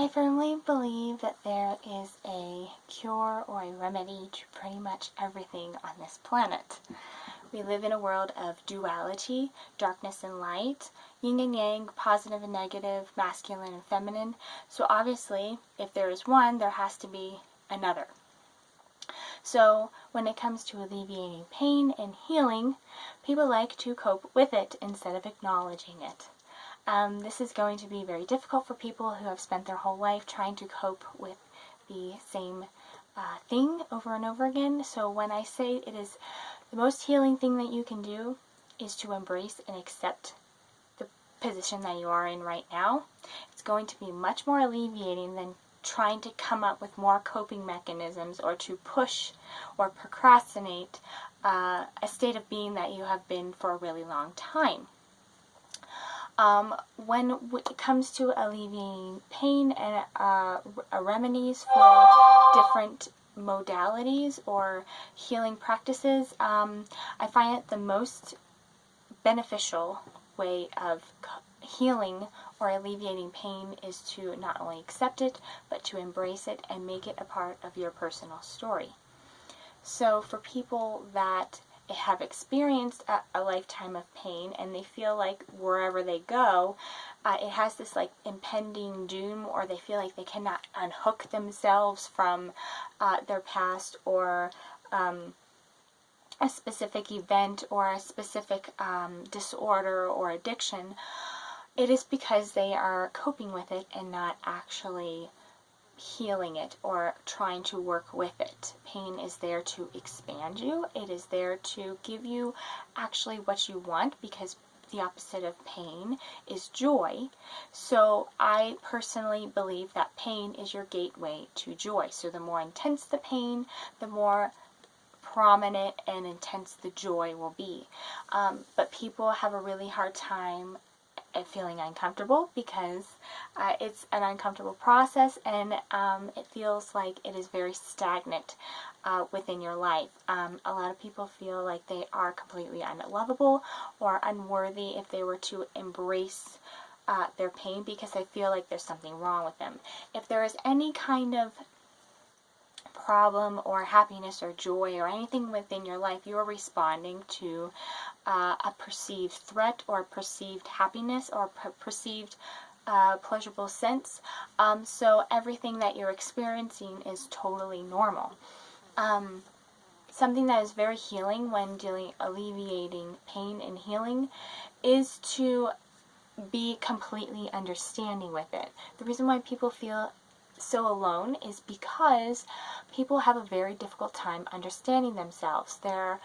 I firmly believe that there is a cure or a remedy to pretty much everything on this planet. We live in a world of duality, darkness and light, yin and yang, positive and negative, masculine and feminine. So obviously, if there is one, there has to be another. So when it comes to alleviating pain and healing, people like to cope with it instead of acknowledging it. This is going to be very difficult for people who have spent their whole life trying to cope with the same thing over and over again. So when I say it is the most healing thing that you can do is to embrace and accept the position that you are in right now, it's going to be much more alleviating than trying to come up with more coping mechanisms or to push or procrastinate a state of being that you have been for a really long time. When it comes to alleviating pain and remedies for different modalities or healing practices, I find it the most beneficial way of healing or alleviating pain is to not only accept it, but to embrace it and make it a part of your personal story. So for people that have experienced a lifetime of pain and they feel like wherever they go, it has this like impending doom, or they feel like they cannot unhook themselves from their past or a specific event or a specific disorder or addiction, it is because they are coping with it and not actually healing it or trying to work with it. Pain is there to expand you. It is there to give you actually what you want, because the opposite of pain is joy. So I personally believe that pain is your gateway to joy. So the more intense the pain, the more prominent and intense the joy will be. But people have a really hard time feeling uncomfortable because it's an uncomfortable process, and it feels like it is very stagnant within your life. A lot of people feel like they are completely unlovable or unworthy if they were to embrace their pain, because they feel like there's something wrong with them. If there is any kind of problem or happiness or joy or anything within your life, you are responding to a perceived threat or perceived happiness or perceived pleasurable sense. So everything that you're experiencing is totally normal. Something that is very healing when alleviating pain and healing is to be completely understanding with it. The reason why people feel so alone is because people have a very difficult time understanding themselves. Their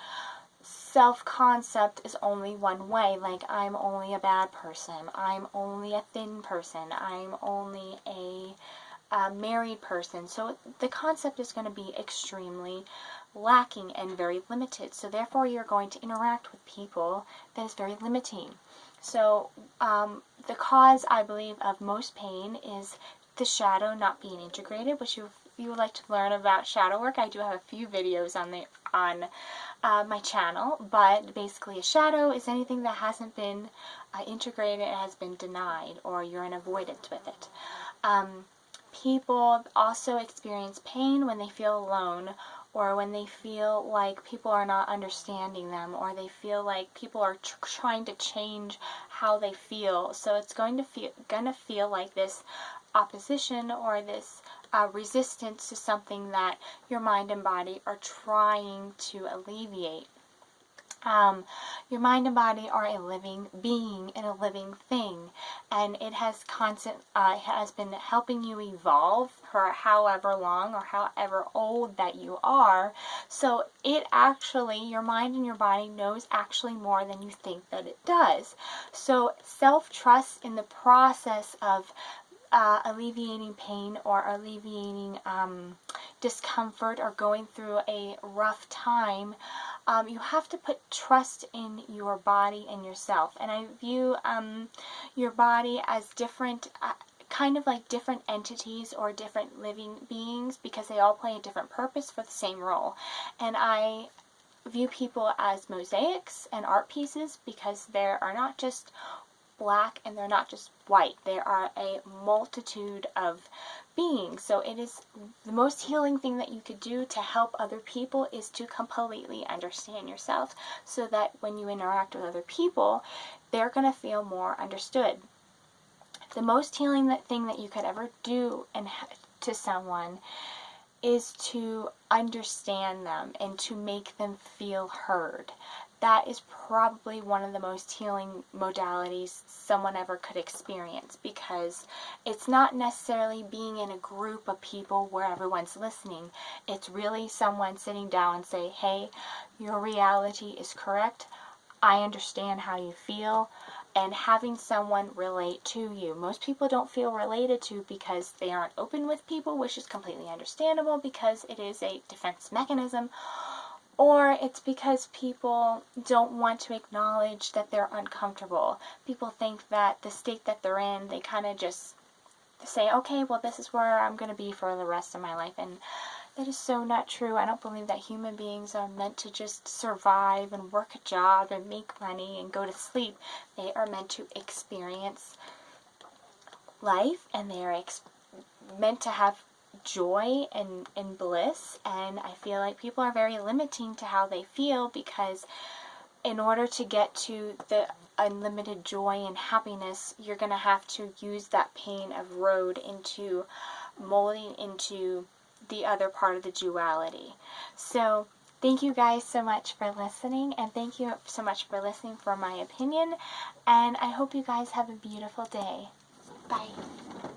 self-concept is only one way, like I'm only a bad person, I'm only a thin person, I'm only a married person. So the concept is going to be extremely lacking and very limited. So therefore you're going to interact with people that is very limiting. So the cause, I believe, of most pain is the shadow not being integrated. Which if you would like to learn about shadow work, I do have a few videos on my channel. But basically, a shadow is anything that hasn't been integrated, it has been denied, or you're in avoidance with it. People also experience pain when they feel alone, or when they feel like people are not understanding them, or they feel like people are trying to change how they feel. So it's going to feel like this opposition or this resistance to something that your mind and body are trying to alleviate. Your mind and body are a living being and a living thing, and it has been helping you evolve for however long or however old that you are. So it actually, your mind and your body knows actually more than you think that it does. So self-trust in the process of alleviating pain or alleviating discomfort or going through a rough time, you have to put trust in your body and yourself. And I view your body as different, kind of like different entities or different living beings, because they all play a different purpose for the same role. And I view people as mosaics and art pieces, because there are not just black and they're not just white. There are a multitude of beings. So it is the most healing thing that you could do to help other people is to completely understand yourself, so that when you interact with other people, they're going to feel more understood. The most healing thing that you could ever do to someone is to understand them and to make them feel heard. That is probably one of the most healing modalities someone ever could experience, because it's not necessarily being in a group of people where everyone's listening. It's really someone sitting down and say, hey, your reality is correct. I understand how you feel, and having someone relate to you. Most people don't feel related to because they aren't open with people, which is completely understandable because it is a defense mechanism, or it's because people don't want to acknowledge that they're uncomfortable. People think that the state that they're in, they kind of just say, okay, well, this is where I'm going to be for the rest of my life, and that is so not true. I don't believe that human beings are meant to just survive and work a job and make money and go to sleep. They are meant to experience life, and they are meant to have joy and bliss. And I feel like people are very limiting to how they feel, because in order to get to the unlimited joy and happiness, you're going to have to use that pain of road into molding into the other part of the duality. So thank you guys so much for listening, and thank you so much for listening for my opinion, and I hope you guys have a beautiful day. Bye.